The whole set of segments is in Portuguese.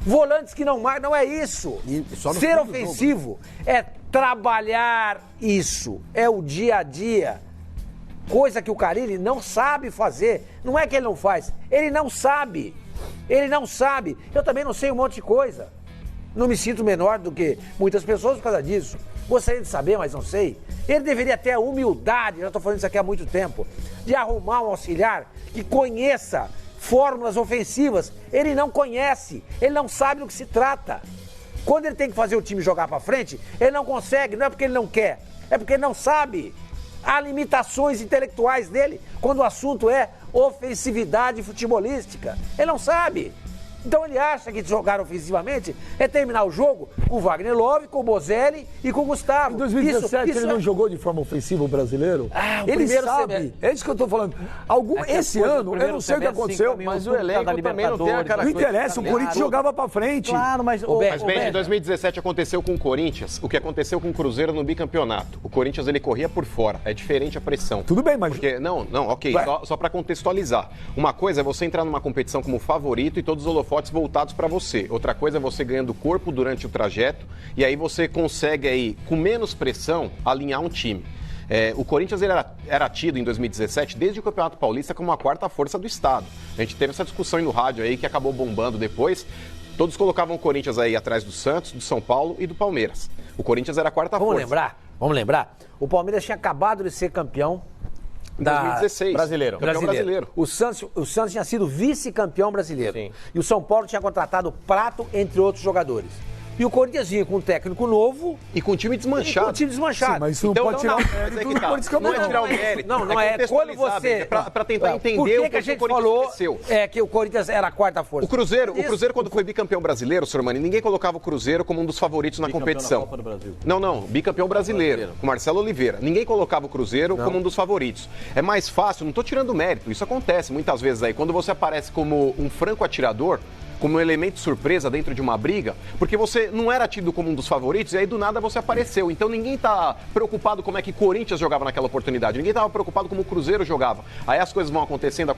Volantes que não marcam, não é isso. Ser ofensivo é trabalhar isso. É o dia a dia. Coisa que o Carille não sabe fazer. Não é que ele não faz, ele não sabe. Ele não sabe. Eu também não sei um monte de coisa. Não me sinto menor do que muitas pessoas por causa disso. Gostaria de saber, mas não sei. Ele deveria ter a humildade, já estou falando isso aqui há muito tempo, de arrumar um auxiliar que conheça fórmulas ofensivas. Ele não conhece, ele não sabe do que se trata. Quando ele tem que fazer o time jogar para frente, ele não consegue, não é porque ele não quer, é porque ele não sabe. Há limitações intelectuais dele quando o assunto é ofensividade futebolística. Ele não sabe. Então ele acha que jogar ofensivamente é terminar o jogo com o Wagner Love, com o Bozelli e com o Gustavo. Em 2017 ele não jogou de forma ofensiva o brasileiro? Ele sabe. É isso que eu tô falando. Esse ano, eu não sei o que aconteceu, mas o elenco também não tem aquela coisa. Não interessa, o Corinthians jogava pra frente. Claro, mas bem, em 2017 aconteceu com o Corinthians o que aconteceu com o Cruzeiro no bicampeonato. O Corinthians, ele corria por fora. É diferente a pressão. Tudo bem, mas... Ok. Só pra contextualizar. Uma coisa é você entrar numa competição como favorito e todos os holofotes voltados para você. Outra coisa é você ganhando corpo durante o trajeto e aí você consegue aí, com menos pressão, alinhar um time. O Corinthians ele era tido em 2017, desde o Campeonato Paulista, como a quarta força do estado. A gente teve essa discussão aí no rádio aí que acabou bombando depois. Todos colocavam o Corinthians aí atrás do Santos, do São Paulo e do Palmeiras. O Corinthians era a quarta força. Vamos lembrar? O Palmeiras tinha acabado de ser campeão 2016. Brasileiro. O Santos tinha sido vice-campeão brasileiro. Sim. E o São Paulo tinha contratado o Prato, entre outros jogadores. E o Corinthians vinha com um técnico novo. E com um time desmanchado. Sim, mas isso então, não pode tirar o mérito do Corinthians campeão. Não é tirar o mérito. Não é. Quando você... Pra tentar entender o que a gente falou que o Corinthians era a quarta força. O Cruzeiro, quando foi bicampeão brasileiro, senhor Mani, ninguém colocava o Cruzeiro como um dos favoritos na competição. Copa do Brasil. Não. Bicampeão brasileiro, com Marcelo Oliveira. Ninguém colocava o Cruzeiro como um dos favoritos. É mais fácil, não tô tirando mérito. Isso acontece muitas vezes aí. Quando você aparece como um franco atirador, como um elemento surpresa dentro de uma briga, porque você não era tido como um dos favoritos e aí do nada você apareceu. Então ninguém tá preocupado como é que Corinthians jogava naquela oportunidade, ninguém tava preocupado como o Cruzeiro jogava. Aí as coisas vão acontecendo,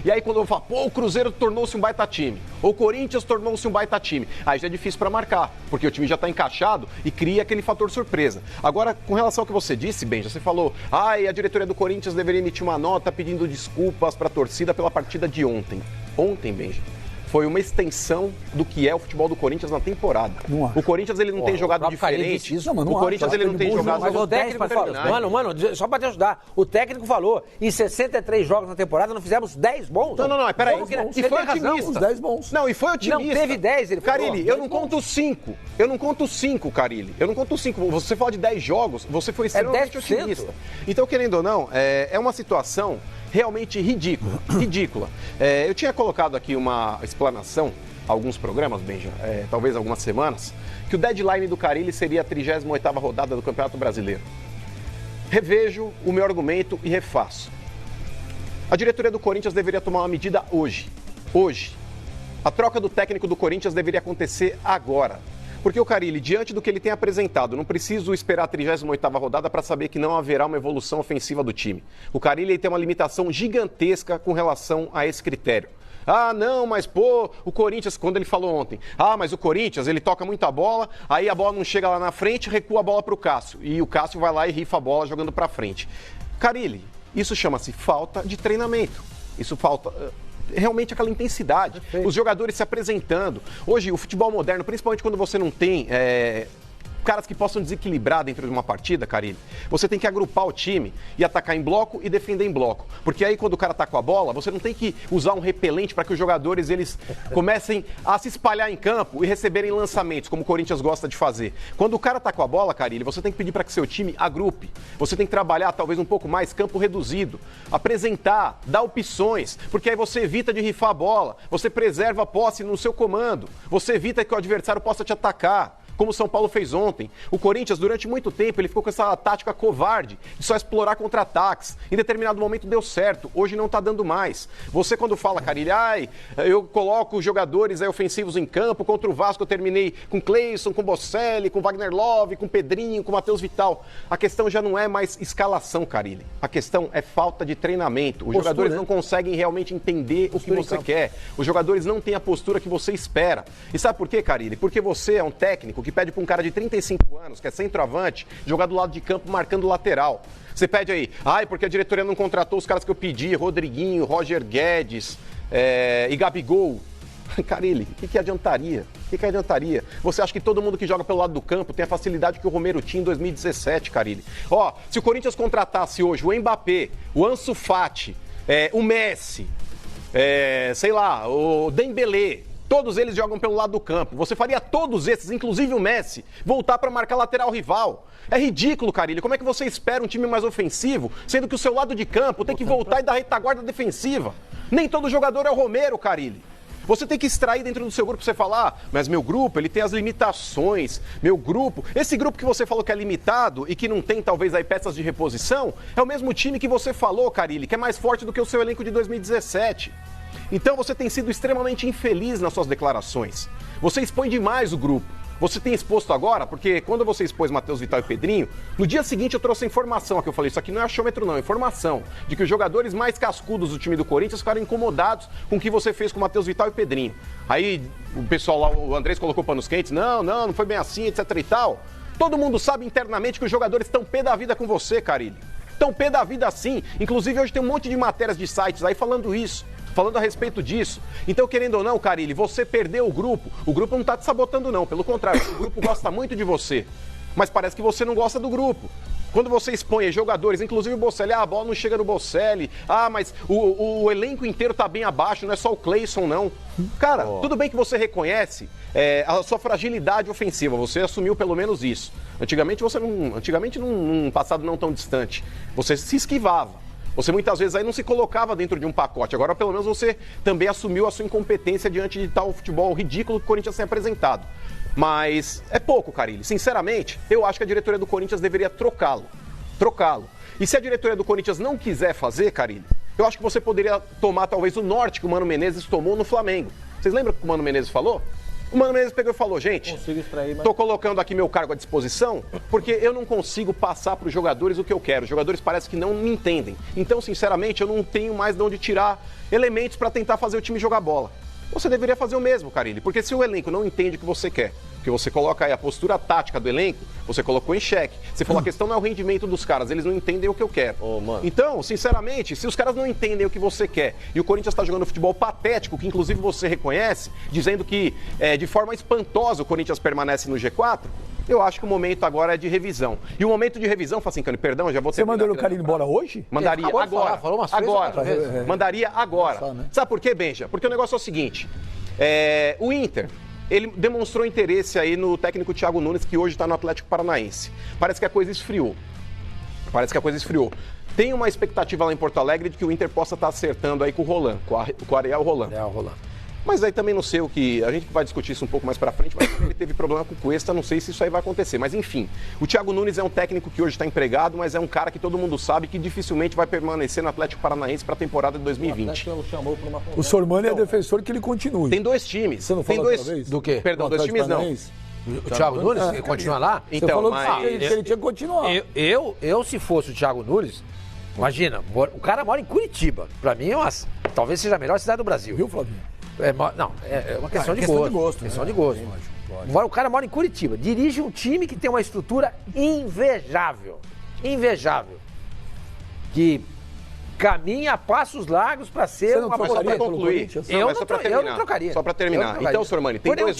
e aí quando eu falo, o Cruzeiro tornou-se um baita time, ou o Corinthians tornou-se um baita time, aí já é difícil para marcar, porque o time já tá encaixado e cria aquele fator surpresa. Agora, com relação ao que você disse, Benja, você falou, a diretoria do Corinthians deveria emitir uma nota pedindo desculpas para a torcida pela partida de ontem. Ontem, Benja, foi uma extensão do que é o futebol do Corinthians na temporada. O Corinthians ele não tem jogado diferente. O Corinthians ele não tem jogado... Mas o técnico falou, mano, só pra te ajudar, o técnico falou, em 63 jogos na temporada não fizemos 10 bons? Não, peraí. E foi otimista. Os 10 bons. Não, e foi otimista. Não, teve 10, ele falou. Carille, eu não conto 5. Carille. Eu não conto 5. Você fala de 10 jogos, você foi extremamente otimista. Então, querendo ou não, é uma situação realmente ridícula. Eu tinha colocado aqui uma explanação, alguns programas, Benja, talvez algumas semanas, que o deadline do Carille seria a 38ª rodada do Campeonato Brasileiro. Revejo o meu argumento e refaço. A diretoria do Corinthians deveria tomar uma medida hoje. Hoje. A troca do técnico do Corinthians deveria acontecer agora. Porque o Carille, diante do que ele tem apresentado, não preciso esperar a 38ª rodada para saber que não haverá uma evolução ofensiva do time. O Carille tem uma limitação gigantesca com relação a esse critério. O Corinthians, quando ele falou ontem, mas o Corinthians, ele toca muita bola, aí a bola não chega lá na frente, recua a bola para o Cássio. E o Cássio vai lá e rifa a bola jogando para frente. Carille, isso chama-se falta de treinamento. Isso falta... realmente aquela intensidade, os jogadores se apresentando. Hoje, o futebol moderno, principalmente quando você não tem caras que possam desequilibrar dentro de uma partida, Carille, você tem que agrupar o time e atacar em bloco e defender em bloco. Porque aí, quando o cara tá com a bola, você não tem que usar um repelente para que os jogadores eles comecem a se espalhar em campo e receberem lançamentos, como o Corinthians gosta de fazer. Quando o cara tá com a bola, Carille, você tem que pedir para que seu time agrupe. Você tem que trabalhar talvez um pouco mais campo reduzido, apresentar, dar opções, porque aí você evita de rifar a bola, você preserva a posse no seu comando, você evita que o adversário possa te atacar. como o São Paulo fez ontem. O Corinthians, durante muito tempo, ele ficou com essa tática covarde de só explorar contra-ataques. Em determinado momento deu certo, hoje não tá dando mais. Você quando fala, Carille, eu coloco jogadores ofensivos em campo, contra o Vasco eu terminei com Cleison, com Bocelli, com Wagner Love, com Pedrinho, com Matheus Vital. A questão já não é mais escalação, Carille. A questão é falta de treinamento. Os jogadores não conseguem realmente entender o que você quer. Os jogadores não têm a postura que você espera. E sabe por quê, Carille? Porque você é um técnico que pede para um cara de 35 anos, que é centroavante, jogar do lado de campo marcando lateral. Você pede aí, porque a diretoria não contratou os caras que eu pedi, Rodriguinho, Roger Guedes e Gabigol. Carille, o que adiantaria? O que adiantaria? Você acha que todo mundo que joga pelo lado do campo tem a facilidade que o Romero tinha em 2017, Carille? Se o Corinthians contratasse hoje o Mbappé, o Ansu Fati, o Messi, o Dembélé, todos eles jogam pelo lado do campo. Você faria todos esses, inclusive o Messi, voltar para marcar lateral rival. É ridículo, Carille. Como é que você espera um time mais ofensivo, sendo que o seu lado de campo tem que voltar e dar retaguarda defensiva? Nem todo jogador é o Romero, Carille. Você tem que extrair dentro do seu grupo, você falar, mas meu grupo, ele tem as limitações, meu grupo, esse grupo que você falou que é limitado e que não tem talvez aí peças de reposição, é o mesmo time que você falou, Carille, que é mais forte do que o seu elenco de 2017. Então você tem sido extremamente infeliz nas suas declarações. Você expõe demais o grupo. Você tem exposto agora, porque quando você expôs Matheus Vital e Pedrinho, no dia seguinte eu trouxe a informação, que eu falei, isso aqui não é achômetro não, informação, de que os jogadores mais cascudos do time do Corinthians ficaram incomodados com o que você fez com Matheus Vital e Pedrinho. Aí o pessoal lá, o Andrés colocou panos quentes, não foi bem assim, etc e tal. Todo mundo sabe internamente que os jogadores estão pé da vida com você, Carille. Estão pé da vida sim. Inclusive hoje tem um monte de matérias de sites aí falando isso. Falando a respeito disso. Então, querendo ou não, Carille, você perdeu o grupo não tá te sabotando não, pelo contrário, o grupo gosta muito de você, mas parece que você não gosta do grupo. Quando você expõe jogadores, inclusive o Bocelli, a bola não chega no Bocelli, mas o elenco inteiro tá bem abaixo, não é só o Cleison não. Cara, tudo bem que você reconhece a sua fragilidade ofensiva, você assumiu pelo menos isso. Antigamente, num passado não tão distante, você se esquivava. Você muitas vezes aí não se colocava dentro de um pacote. Agora, pelo menos, você também assumiu a sua incompetência diante de tal futebol ridículo que o Corinthians tem apresentado. Mas é pouco, Carille. Sinceramente, eu acho que a diretoria do Corinthians deveria trocá-lo. E se a diretoria do Corinthians não quiser fazer, Carille, eu acho que você poderia tomar talvez o norte que o Mano Menezes tomou no Flamengo. Vocês lembram o que o Mano Menezes falou? O Mano Menezes pegou e falou, gente, tô colocando aqui meu cargo à disposição porque eu não consigo passar para os jogadores o que eu quero. Os jogadores parecem que não me entendem. Então, sinceramente, eu não tenho mais de onde tirar elementos para tentar fazer o time jogar bola. Você deveria fazer o mesmo, Carille, porque se o elenco não entende o que você quer, porque você coloca aí a postura tática do elenco, você colocou em xeque. Você falou, a questão não é o rendimento dos caras, eles não entendem o que eu quero. Então, sinceramente, se os caras não entendem o que você quer e o Corinthians está jogando futebol patético, que inclusive você reconhece, dizendo que de forma espantosa o Corinthians permanece no G4, eu acho que o momento agora é de revisão. E o momento de revisão, Facincani, perdão, já vou ter. Você mandou o Carille embora hoje? Mandaria agora. Mandaria agora. Sabe por quê, Benja? Porque o negócio é o seguinte, o Inter, ele demonstrou interesse aí no técnico Thiago Nunes, que hoje está no Atlético Paranaense. Parece que a coisa esfriou. Tem uma expectativa lá em Porto Alegre de que o Inter possa estar acertando aí com o Roland, com o Ariel Roland. Mas aí também não sei o que... A gente vai discutir isso um pouco mais pra frente, mas ele teve problema com o Cuesta, não sei se isso aí vai acontecer. Mas enfim, o Thiago Nunes é um técnico que hoje está empregado, mas é um cara que todo mundo sabe que dificilmente vai permanecer no Atlético Paranaense para a temporada de 2020. O Sormani é defensor que ele continue. Tem dois times. Você não falou outra vez? Do quê? Perdão, dois times não. O Thiago Nunes continua lá? Então, você falou que ele tinha que continuar. Eu, se fosse o Thiago Nunes, imagina, o cara mora em Curitiba. Pra mim, talvez seja a melhor cidade do Brasil. Viu, Flavinho? É uma questão de gosto. Questão de gosto. O cara mora em Curitiba, dirige um time que tem uma estrutura invejável. Que caminha a passos largos para ser uma só para concluir. Eu não trocaria. Só para terminar. Então, Sormani, tem dois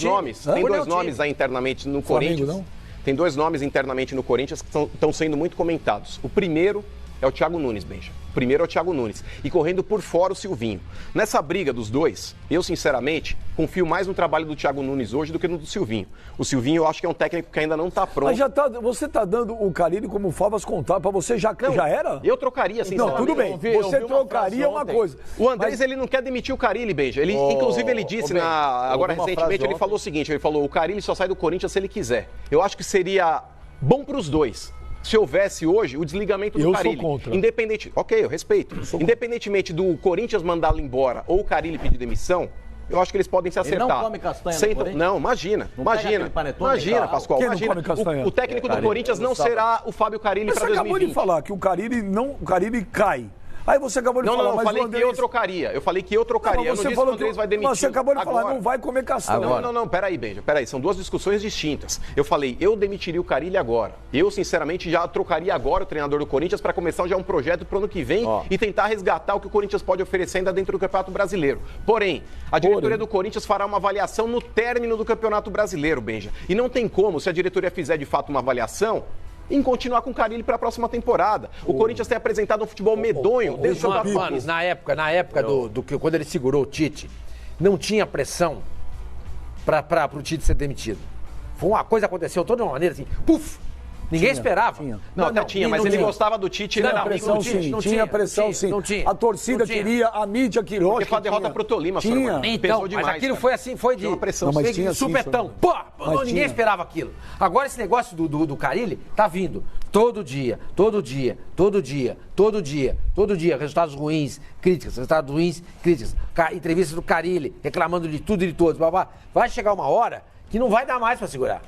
nomes aí internamente no Corinthians. Tem dois nomes internamente no Corinthians que estão sendo muito comentados. O primeiro é o Thiago Nunes, Benja. Primeiro é o Thiago Nunes. E correndo por fora o Silvinho. Nessa briga dos dois, eu, sinceramente, confio mais no trabalho do Thiago Nunes hoje do que no do Silvinho. O Silvinho, eu acho que é um técnico que ainda não está pronto. Mas você está dando o Carille como favas contadas para você, já era? Eu trocaria, sinceramente. Não, tudo bem. Você trocaria uma coisa. O Andrés, ele não quer demitir o Carille, Benja. Inclusive, ele disse, agora recentemente, ele falou o seguinte, ele falou, o Carille só sai do Corinthians se ele quiser. Eu acho que seria bom para os dois se houvesse hoje o desligamento do Carille. Eu sou contra. Ok, eu respeito. Independentemente do Corinthians mandá-lo embora ou o Carille pedir demissão, eu acho que eles podem se acertar. Ele não come castanha no Corinthians? Não, imagina, Pascoal. O técnico do Corinthians não será o Fábio Carille para 2020. Você acabou de falar que o Carille cai. Aí você acabou de falar, mas eu falei que eu trocaria. Eu falei que eu trocaria. Você falou que o Andrés vai demitir. Você acabou de falar, não vai comer castanha. Não, peraí, Benja, peraí. São duas discussões distintas. Eu falei, eu demitiria o Carille agora. Eu, sinceramente, já trocaria agora o treinador do Corinthians para começar já um projeto pro ano que vem e tentar resgatar o que o Corinthians pode oferecer ainda dentro do Campeonato Brasileiro. Porém, a diretoria do Corinthians fará uma avaliação no término do Campeonato Brasileiro, Benja. E não tem como, se a diretoria fizer de fato uma avaliação, em continuar com o Carille para a próxima temporada. O Corinthians tem apresentado um futebol medonho desde o Panes. Na época do que quando ele segurou o Tite, não tinha pressão para o Tite ser demitido. Foi uma coisa que aconteceu toda de uma maneira assim, puf! Ninguém esperava. Não, tinha, mas ele gostava do Tite. Tinha pressão, sim. Tinha pressão, sim. A torcida queria, a mídia queria. Porque foi a derrota pro Tolima, tinha. Então, mas aquilo foi assim, foi de pressão. Mas tinha supetão. Pô, ninguém esperava aquilo. Agora esse negócio do Carille tá vindo. Todo dia. Resultados ruins, críticas. Entrevistas do Carille, reclamando de tudo e de todos. Vai chegar uma hora que não vai dar mais para segurar.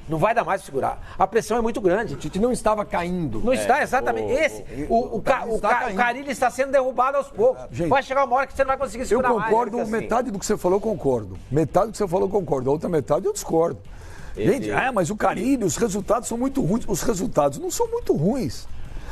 Não vai dar mais para segurar. A pressão é muito grande. O Tite não estava caindo. Não está, exatamente. O Carille está sendo derrubado aos poucos. Gente, vai chegar uma hora que você não vai conseguir segurar mais. Eu concordo, metade do que você falou, eu concordo. Metade do que você falou, eu concordo. A outra metade, eu discordo. Gente, mas o Carille, os resultados são muito ruins. Os resultados não são muito ruins.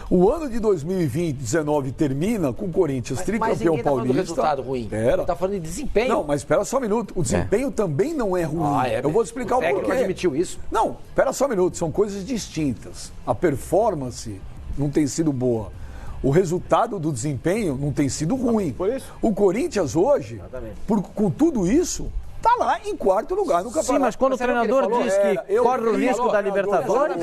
O ano de 2019 termina com o Corinthians tricampeão paulista. Falando do resultado ruim. Está falando de desempenho. Não, mas espera só um minuto. O desempenho também não é ruim. Eu vou explicar o porquê. O técnico admitiu isso. Não, espera só um minuto. São coisas distintas. A performance não tem sido boa. O resultado do desempenho não tem sido ruim. Por isso? O Corinthians hoje, com tudo isso, está lá em quarto lugar no campeonato. Sim, mas quando o treinador diz que corre o risco da Libertadores...